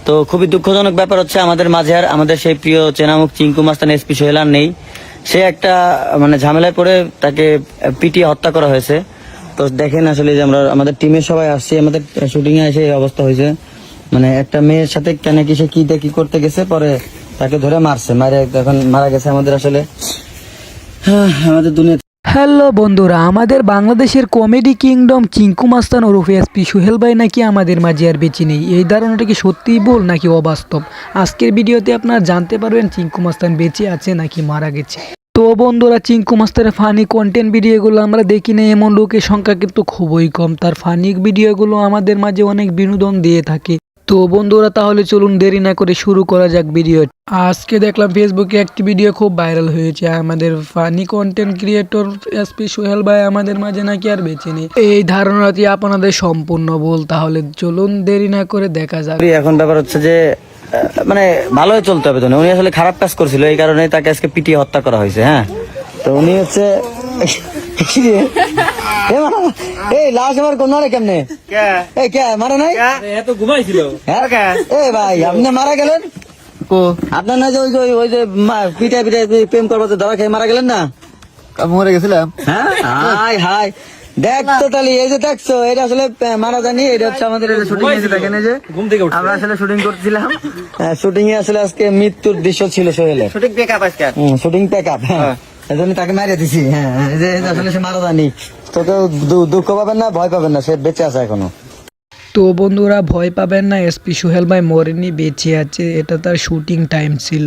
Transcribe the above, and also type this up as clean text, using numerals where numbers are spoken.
তো খুবই দুঃখজনক ব্যাপার হচ্ছে আমাদের মাঝে আর আমাদের সেই প্রিয় চেনামুখ চিঙ্কু মাস্তান এসপি সোহেল আর নেই। সে একটা মানে ঝামেলায় পড়ে তাকে পিটিয়ে হত্যা করা হয়েছে। তো দেখেন আসলে যে আমরা আমাদের টিমের সবাই আসছি, আমাদের শুটিং এ এসে এই অবস্থা হয়েছে। মানে একটা মেয়ের সাথে কেন কি সে কি করতে গেছে, পরে তাকে ধরে মারছে, মারে এখন মারা গেছে। আমাদের আসলে আমাদের দুনিয়া। হ্যালো বন্ধুরা, আমাদের বাংলাদেশের কমেডি কিংডম চিঙ্কু মাস্তান ওরফে এসপি সোহেল ভাই নাকি আমাদের মাঝে আর বেঁচে নেই। এই ধারণাটা কি সত্যিই ভুল নাকি অবাস্তব? আজকের ভিডিওতে আপনারা জানতে পারবেন চিঙ্কু মাস্তান বেঁচে আছে নাকি মারা গেছে। তো বন্ধুরা, চিঙ্কু মাস্তানের ফানি কন্টেন্ট ভিডিওগুলো আমরা দেখি না এমন লোকের সংখ্যা কিন্তু খুবই কম। তার ফানি ভিডিওগুলো আমাদের মাঝে অনেক বিনোদন দিয়ে থাকে। তো বন্ধুরা, তাহলে চলুন দেরি না করে শুরু করা যাক ভিডিও। আজকে দেখলাম ফেসবুকে একটি ভিডিও খুব ভাইরাল হয়েছে, আমাদের funny content creator SP Sohel ভাই আমাদের মাঝে নাকি আর বেঁচে নেই। এই ধারণাটি আপনাদের সম্পূর্ণ ভুল। তাহলে চলুন দেরি না করে দেখা যাক। এখন ব্যাপার হচ্ছে যে মানে ভালোই চলতে হবে। তো উনি আসলে খারাপ কাজ করছিল, এই কারণে তাকে আজকে পিটিয়ে হত্যা করা হয়েছে। হ্যাঁ, তো উনি হচ্ছে এই লাশ আবার কোন মারে কেমনে মারা নাই ঘুমাইছিল। এই ভাই আপনি মারা গেলেন আপনার না যে ওই যে পিটাই প্রেম করবো ধরা খেয়ে মারা গেলেন না? মরে গেছিলাম। হ্যাঁ, হাই হাই দেখতো তাহলে এই যে দেখছো, এটা আসলে মারা জানি। এটা হচ্ছে আমাদের শুটিং এ দেখেন, এই যে আমরা আসলে শুটিং করছিলাম। শুটিং এ আসলে আজকে মৃত্যুর দৃশ্য ছিল সোহেলের। শুটিং প্যাক আপ আজকে। Shooting pack up. হ্যাঁ, এই জন্য তাকে মারিয়ে দিছি। হ্যাঁ, এই যে আসলে সে মারা জানি। তো কেউ দুঃখ পাবেন না, ভয় পাবেন না, সে বেঁচে আছে এখনো। তো বন্ধুরা, ভয় পাবেন না, এসপি সোহেল ভাই মরেনি, বেঁচে আছে। এটা তার শুটিং টাইম ছিল।